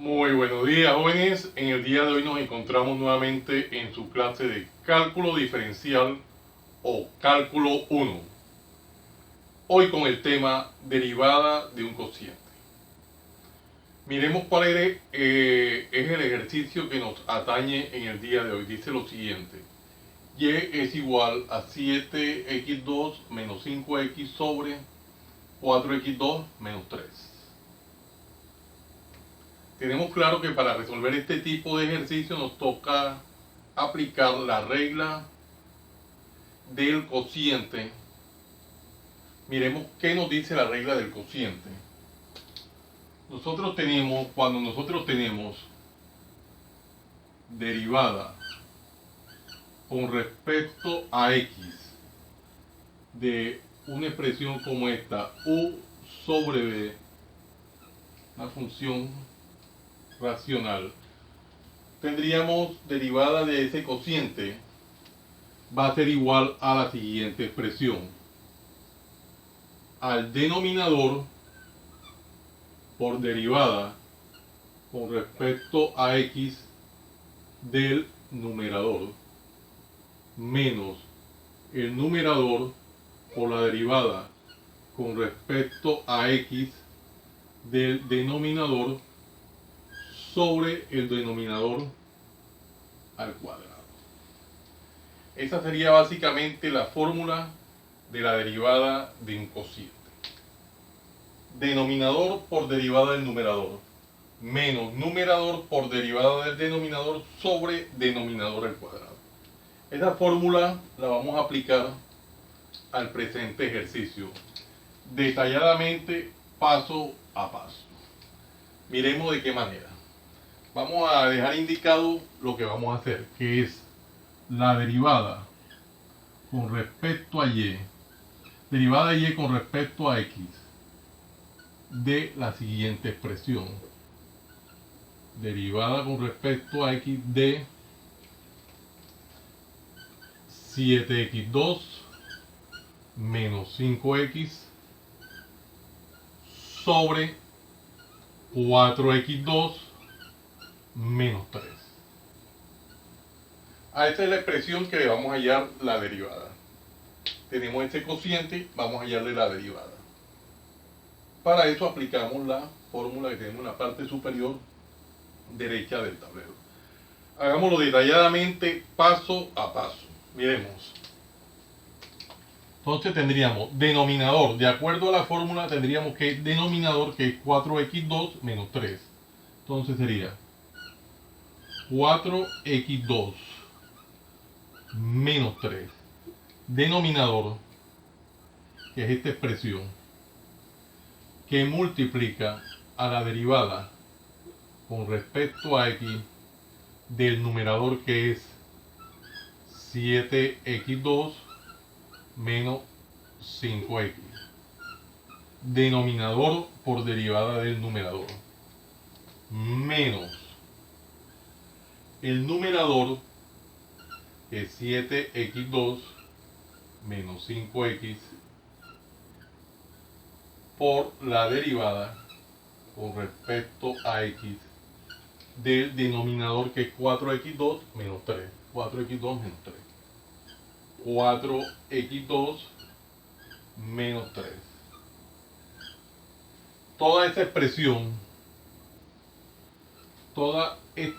Muy buenos días, jóvenes. En el día de hoy nos encontramos nuevamente en su clase de cálculo diferencial o cálculo 1. Hoy con el tema derivada de un cociente. Miremos cuál es el ejercicio que nos atañe en el día de hoy. Dice lo siguiente: y es igual a 7x2 menos 5x sobre 4x2 menos 3. Tenemos claro que para resolver este tipo de ejercicio nos toca aplicar la regla del cociente. Miremos qué nos dice la regla del cociente. Cuando nosotros tenemos derivada con respecto a x de una expresión como esta, u sobre b, una función racional, tendríamos derivada de ese cociente va a ser igual a la siguiente expresión: al denominador por derivada con respecto a x del numerador menos el numerador por la derivada con respecto a x del denominador sobre el denominador al cuadrado. Esa sería básicamente la fórmula de la derivada de un cociente. Denominador por derivada del numerador menos numerador por derivada del denominador sobre denominador al cuadrado. Esa fórmula la vamos a aplicar al presente ejercicio detalladamente, paso a paso. Miremos de qué manera. Vamos a dejar indicado lo que vamos a hacer, que es la derivada con respecto a y, derivada de y con respecto a x, de la siguiente expresión: derivada con respecto a x de 7x2 menos 5x sobre 4x2 menos 3. A esta es la expresión que le vamos a hallar la derivada. Tenemos este cociente, vamos a hallarle la derivada. Para eso aplicamos la fórmula que tenemos en la parte superior derecha del tablero. Hagámoslo detalladamente, paso a paso. Miremos. Entonces tendríamos denominador, de acuerdo a la fórmula tendríamos que denominador, que es 4x2 menos 3. Entonces sería 4x2 menos 3. Denominador, que es esta expresión, que multiplica a la derivada con respecto a x del numerador, que es 7x2 menos 5x. Denominador por derivada del numerador menos el numerador, que es 7x2 menos 5x, por la derivada con respecto a x del denominador, que es 4x2 menos 3. 4x2 menos 3. 4x2 menos 3. Toda esta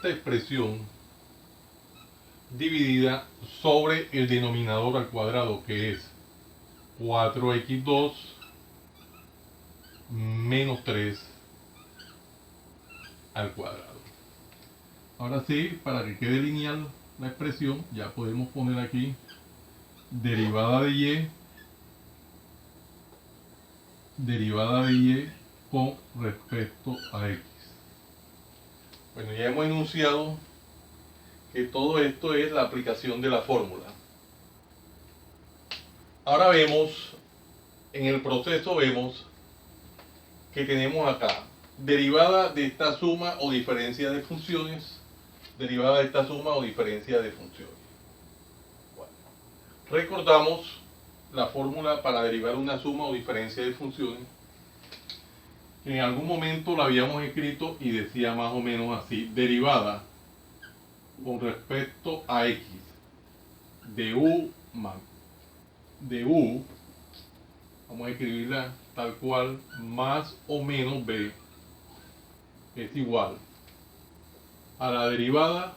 expresión dividida sobre el denominador al cuadrado, que es 4x2 menos 3 al cuadrado. Ahora sí, para que quede lineal la expresión, ya podemos poner aquí derivada de y con respecto a x. Bueno, ya hemos enunciado que todo esto es la aplicación de la fórmula. Ahora vemos, en el proceso vemos que tenemos acá derivada de esta suma o diferencia de funciones, derivada de esta suma o diferencia de funciones. Bueno, recordamos la fórmula para derivar una suma o diferencia de funciones. En algún momento la habíamos escrito y decía más o menos así: derivada con respecto a x de u más de u, vamos a escribirla tal cual, más o menos b, es igual a la derivada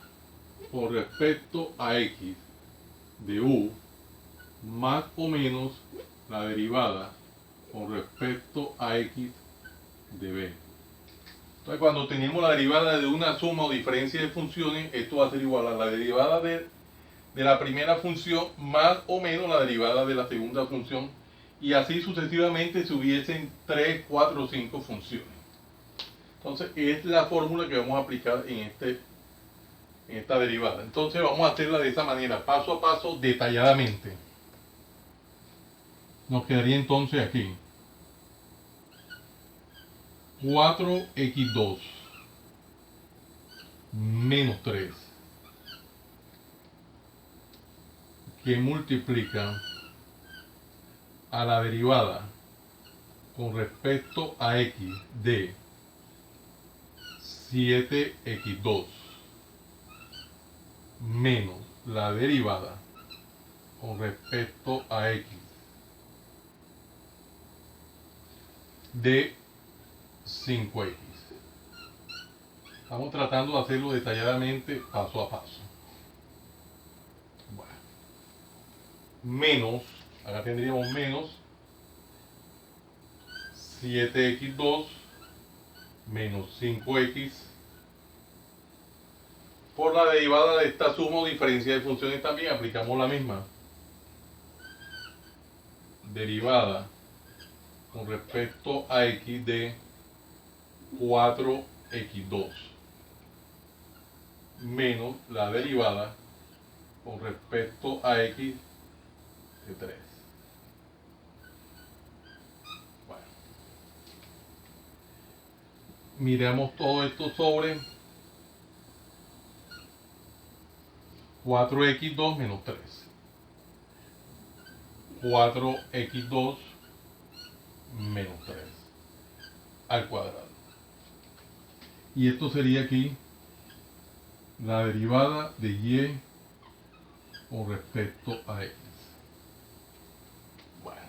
con respecto a x de u más o menos la derivada con respecto a x de b. Entonces, cuando tenemos la derivada de una suma o diferencia de funciones, esto va a ser igual a la derivada de la primera función más o menos la derivada de la segunda función, y así sucesivamente si hubiesen 3, 4 o 5 funciones. Entonces, es la fórmula que vamos a aplicar en esta derivada. Entonces, vamos a hacerla de esa manera, paso a paso, detalladamente. Nos quedaría entonces aquí 4x2 menos 3, que multiplica a la derivada con respecto a x de 7x2 menos la derivada con respecto a x de 5x. Estamos tratando de hacerlo detalladamente, paso a paso. Bueno, menos, acá tendríamos menos 7x2 menos 5x por la derivada de esta suma o diferencia de funciones. También aplicamos la misma derivada con respecto a x de 4x2 menos la derivada con respecto a x de 3. Bueno, miramos todo esto sobre 4x2 menos 3. 4x2 menos 3 al cuadrado. Y esto sería aquí la derivada de y con respecto a x. Bueno,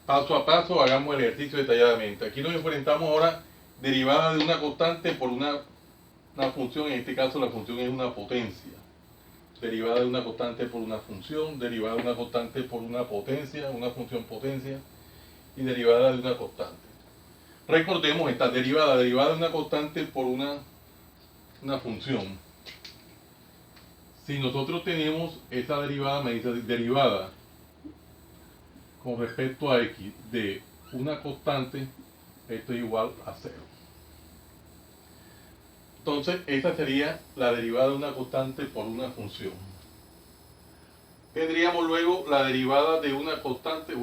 paso a paso hagamos el ejercicio detalladamente. Aquí nos enfrentamos ahora derivada de una constante por una función. En este caso la función es una potencia. Derivada de una constante por una función, derivada de una constante por una potencia, una función potencia, y derivada de una constante. Recordemos esta derivada de una constante por una función. Si nosotros tenemos esa derivada, me dice derivada con respecto a x de una constante, esto es igual a 0. Entonces, esa sería la derivada de una constante por una función. Tendríamos luego la derivada de una constante.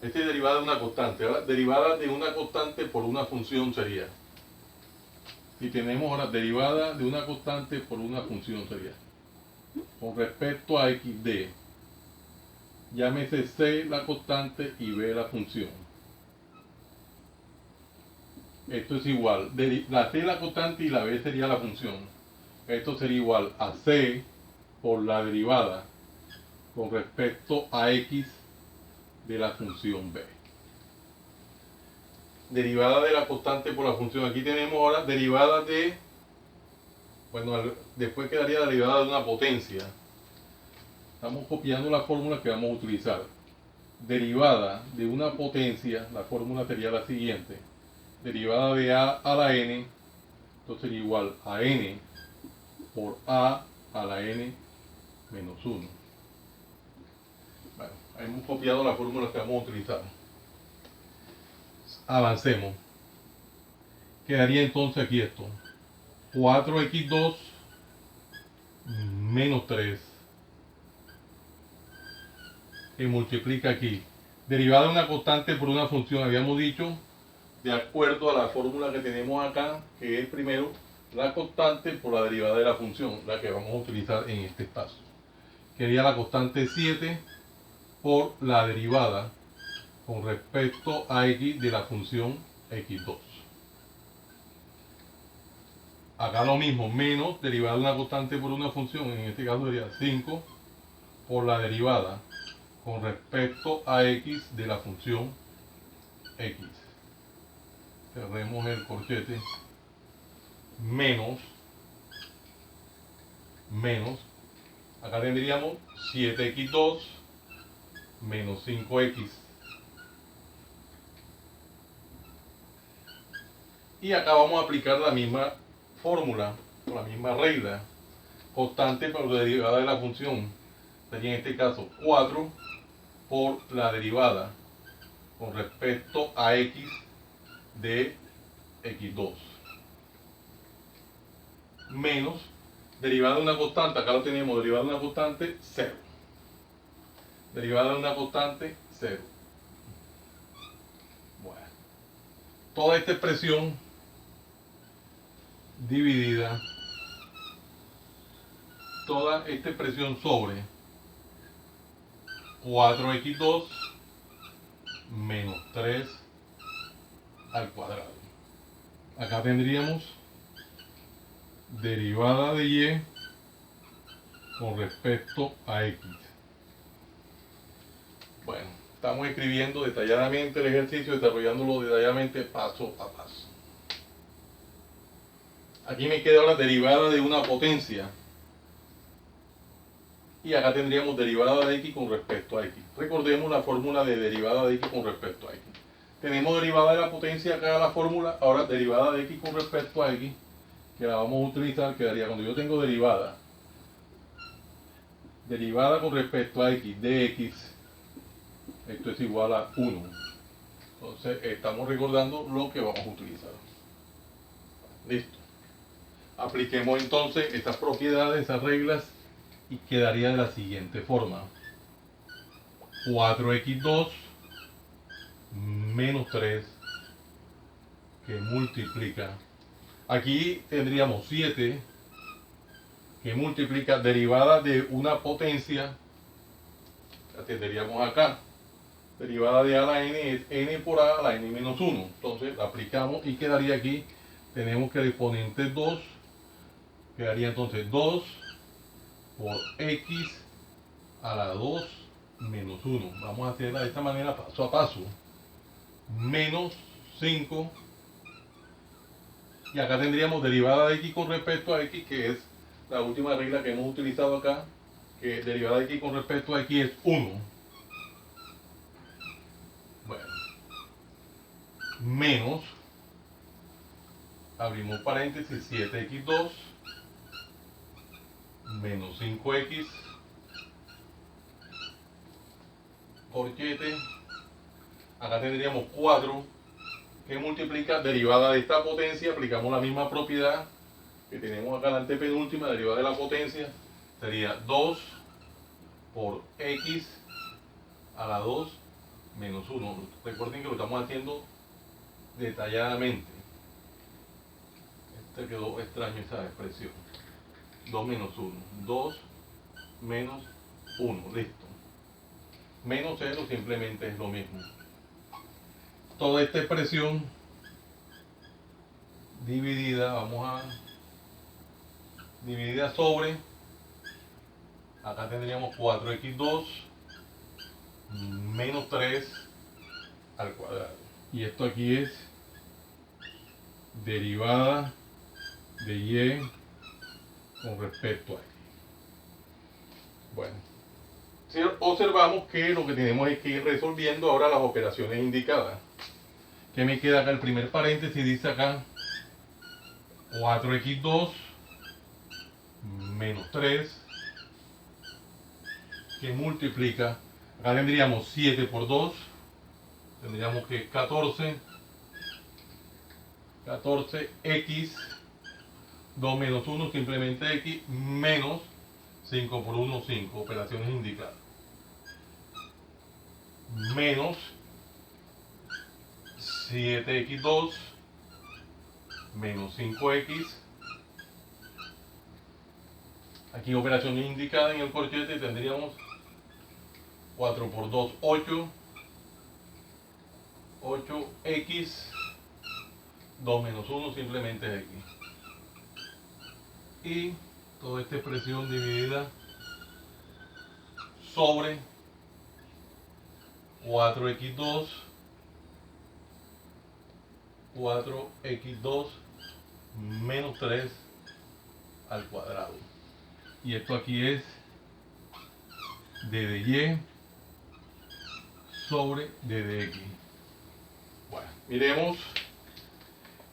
Esta es derivada de una constante. Ahora, derivada de una constante por una función sería. Si tenemos ahora derivada de una constante por una función sería. Con respecto a x de, llámese c la constante y b la función. Esto es igual. La c la constante y la b sería la función. Esto sería igual a c por la derivada con respecto a x de la función b. Derivada de la constante por la función. Aquí tenemos ahora derivada de, bueno, después quedaría la derivada de una potencia. Estamos copiando la fórmula que vamos a utilizar. Derivada de una potencia, la fórmula sería la siguiente. Derivada de a a la n, esto sería igual a n por a la n menos 1. Bueno, hemos copiado la fórmula que vamos a utilizar. Avancemos. Quedaría entonces aquí esto: 4x2 menos 3, que multiplica aquí. Derivada de una constante por una función, habíamos dicho, de acuerdo a la fórmula que tenemos acá, que es primero la constante por la derivada de la función, la que vamos a utilizar en este paso. Quedaría la constante 7 por la derivada con respecto a x de la función x2. Acá lo mismo, menos derivada de una constante por una función, en este caso sería 5 por la derivada con respecto a x de la función x. Cerremos el corchete. Menos, acá tendríamos 7x2 menos 5x. Y acá vamos a aplicar la misma fórmula, o la misma regla. Constante por la derivada de la función sería en este caso 4 por la derivada con respecto a x de x2. Menos derivada de una constante, acá lo tenemos, derivada de una constante, 0. Derivada de una constante, 0. Bueno, toda esta expresión dividida, toda esta expresión sobre 4x2 menos 3 al cuadrado. Acá tendríamos derivada de y con respecto a x. Bueno, estamos escribiendo detalladamente el ejercicio, desarrollándolo detalladamente paso a paso. Aquí me queda la derivada de una potencia. Y acá tendríamos derivada de x con respecto a x. Recordemos la fórmula de derivada de x con respecto a x. Tenemos derivada de la potencia acá la fórmula, ahora derivada de x con respecto a x, que la vamos a utilizar, quedaría cuando yo tengo derivada con respecto a x de x, esto es igual a 1. Entonces estamos recordando lo que vamos a utilizar. Listo. Apliquemos entonces estas propiedades, esas reglas, y quedaría de la siguiente forma: 4x2 menos 3 que multiplica, aquí tendríamos 7 que multiplica derivada de una potencia, la tendríamos acá, derivada de a a la n es n por a la n menos 1, entonces la aplicamos y quedaría aquí, tenemos que el exponente 2, quedaría entonces 2 por x a la 2 menos 1. Vamos a hacerla de esta manera paso a paso. Menos 5. Y acá tendríamos derivada de x con respecto a x, que es la última regla que hemos utilizado acá, que derivada de x con respecto a x es 1. Bueno. Menos, abrimos paréntesis, 7x2 menos 5x, corchete, acá tendríamos 4 que multiplica derivada de esta potencia, aplicamos la misma propiedad que tenemos acá, la antepenúltima, derivada de la potencia, sería 2 por x a la 2 menos 1. Recuerden que lo estamos haciendo detalladamente. Este quedó extraño esa expresión. 2 menos 1. 2 menos 1. Listo. Menos 0 simplemente es lo mismo. Toda esta expresión dividida, vamos a dividida sobre, acá tendríamos 4x2 menos 3 al cuadrado. Y esto aquí es derivada de y con respecto a x. Bueno, si observamos que lo que tenemos es que ir resolviendo ahora las operaciones indicadas. ¿Qué me queda acá? El primer paréntesis dice acá 4x2 menos 3 que multiplica, acá tendríamos 7 por 2, tendríamos que 14x 2 menos 1 simplemente x menos 5 por 1 5, operaciones indicadas, menos 7x2 menos 5x, aquí operaciones indicadas en el corchete, tendríamos 4 por 2 8, 8x 2 menos 1 simplemente es x. Y toda esta expresión dividida sobre 4x2 menos 3 al cuadrado. Y esto aquí es d de y sobre d de x. Bueno, miremos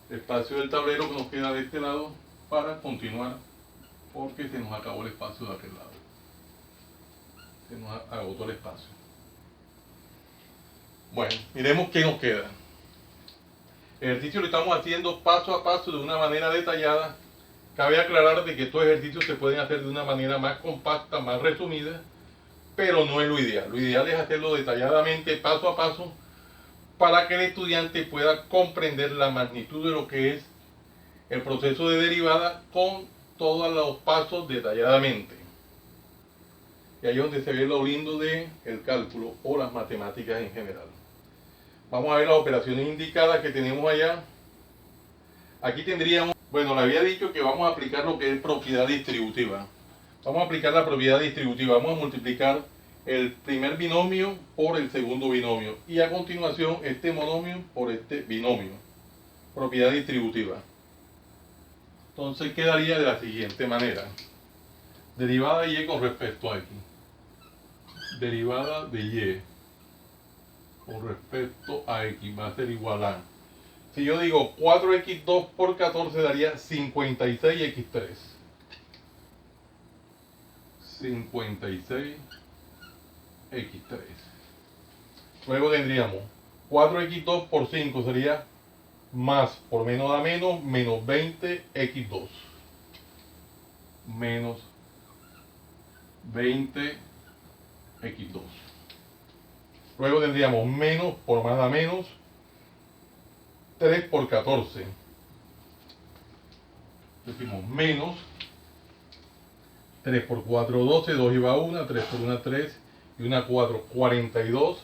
el espacio del tablero que nos queda de este lado para continuar, porque se nos acabó el espacio de aquel lado. Se nos agotó el espacio. Bueno, miremos qué nos queda. El ejercicio lo estamos haciendo paso a paso de una manera detallada. Cabe aclarar de que estos ejercicios se pueden hacer de una manera más compacta, más resumida, pero no es lo ideal. Lo ideal es hacerlo detalladamente, paso a paso, para que el estudiante pueda comprender la magnitud de lo que es el proceso de derivada con todos los pasos detalladamente. Y ahí es donde se ve lo lindo del cálculo o las matemáticas en general. Vamos a ver las operaciones indicadas que tenemos allá. Aquí tendríamos, bueno, le había dicho que vamos a aplicar lo que es propiedad distributiva. Vamos a aplicar la propiedad distributiva. Vamos a multiplicar el primer binomio por el segundo binomio. Y a continuación este monomio por este binomio. Propiedad distributiva. Entonces quedaría de la siguiente manera. Derivada de y con respecto a x. Derivada de y con respecto a x va a ser igual a, si yo digo 4x2 por 14 daría 56x3. 56x3. Luego tendríamos 4x2 por 5 sería más por menos da menos 20x2. Menos 20x2. Luego tendríamos menos por más da menos 3 por 14. Decimos menos 3 por 4, 12, 2 y va 1, 3 por 1, 3 y 1, 4, 42x.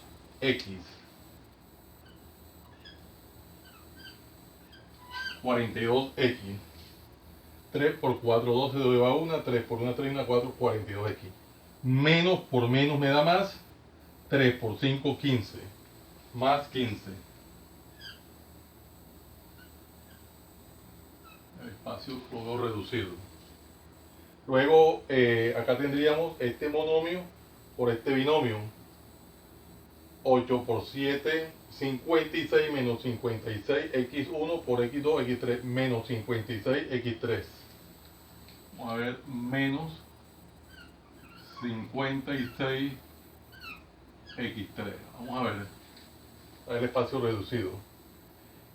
42x. 3 por 4, 12, 2 y va 1, 3 por 1, 3 y 1, 4, 42x. Menos por menos me da más. 3 por 5, 15. Más 15. El espacio lo veo reducido. Luego, acá tendríamos este monomio por este binomio. 8 por 7, 56 menos 56, x1 por x2, x3 menos 56, x3. Vamos a ver, menos 56 x3. Vamos a ver el espacio reducido.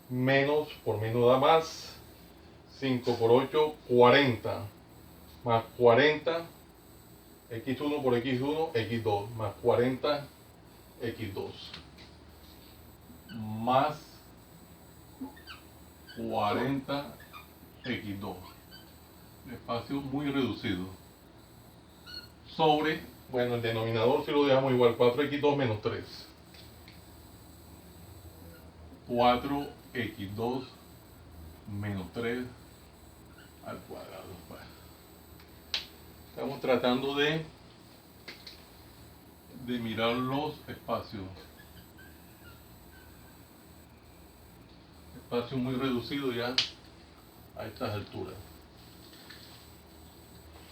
Menos por menos da más. 5 por 8, 40. Más 40. x1 por x1, x2. Más 40, x2. Más 40, x2. Espacio muy reducido. Sobre, bueno, el denominador si lo dejamos igual, 4x2 menos 3. 4x2 menos 3 al cuadrado. Bueno, estamos tratando de mirar los espacios. Espacio muy reducido ya a estas alturas.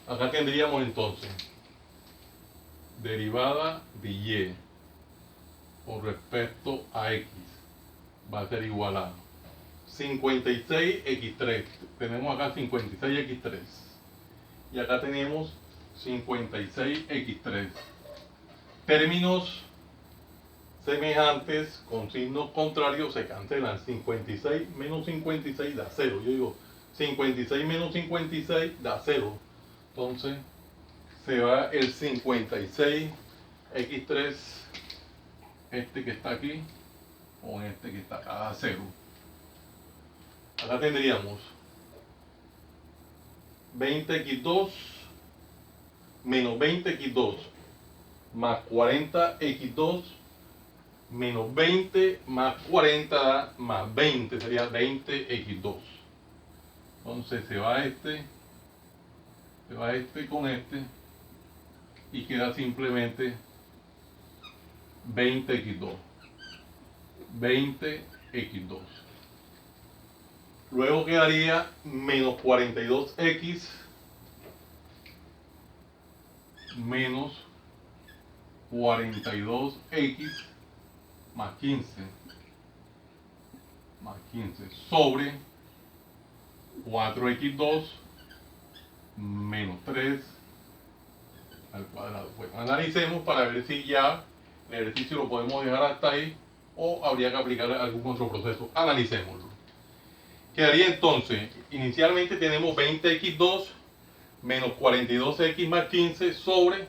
Acá tendríamos entonces derivada de y con respecto a x va a ser igual a 56x3. Tenemos acá 56x3 y acá tenemos 56x3. Términos semejantes con signos contrarios se cancelan. 56 menos 56 da 0. Yo digo 56 menos 56 da 0. Entonces se va el 56x3, este que está aquí, con este que está acá, a 0. Acá tendríamos 20x2 menos 20x2 más 40x2 menos 20 más 40 más 20 sería 20x2. Entonces se va este con este y queda simplemente 20x2. 20x2. Luego quedaría menos 42x menos 42x más 15 sobre 4x2 menos 3 al cuadrado. Bueno, analicemos para ver si ya el ejercicio lo podemos dejar hasta ahí o habría que aplicar algún otro proceso. Analicémoslo. Quedaría entonces, inicialmente tenemos 20x2 menos 42x más 15 sobre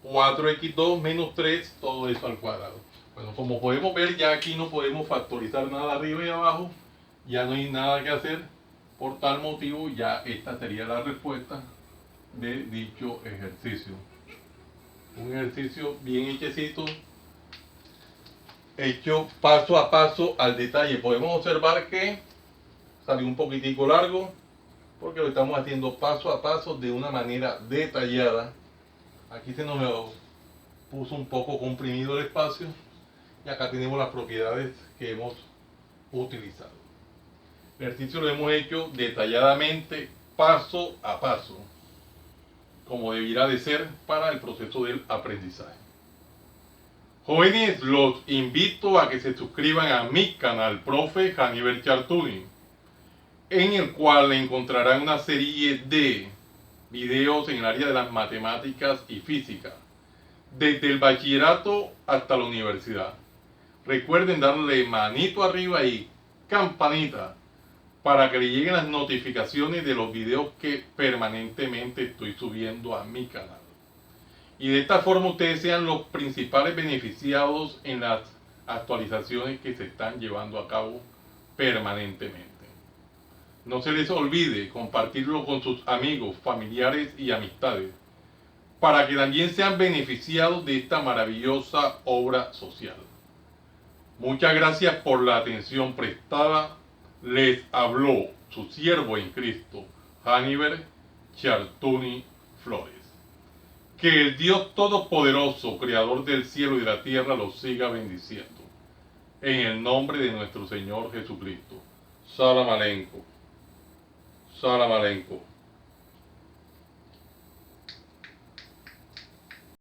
4x2 menos 3, todo eso al cuadrado. Bueno, como podemos ver, ya aquí no podemos factorizar nada arriba y abajo, ya no hay nada que hacer. Por tal motivo, ya esta sería la respuesta de dicho ejercicio. Un ejercicio bien hechecito, hecho paso a paso al detalle. Podemos observar que salió un poquitico largo, porque lo estamos haciendo paso a paso de una manera detallada. Aquí se nos puso un poco comprimido el espacio y acá tenemos las propiedades que hemos utilizado. El ejercicio lo hemos hecho detalladamente, paso a paso, como debiera de ser para el proceso del aprendizaje. Jóvenes, los invito a que se suscriban a mi canal, Profe Hannibal Chartuni, en el cual encontrarán una serie de videos en el área de las matemáticas y física, desde el bachillerato hasta la universidad. Recuerden darle manito arriba y campanita para que le lleguen las notificaciones de los videos que permanentemente estoy subiendo a mi canal. Y de esta forma ustedes sean los principales beneficiados en las actualizaciones que se están llevando a cabo permanentemente. No se les olvide compartirlo con sus amigos, familiares y amistades, para que también sean beneficiados de esta maravillosa obra social. Muchas gracias por la atención prestada. Les habló su siervo en Cristo, Hannibal Chartuni Flores. Que el Dios Todopoderoso, Creador del cielo y de la tierra, los siga bendiciendo. En el nombre de nuestro Señor Jesucristo. Salam alenco. Salam alenco.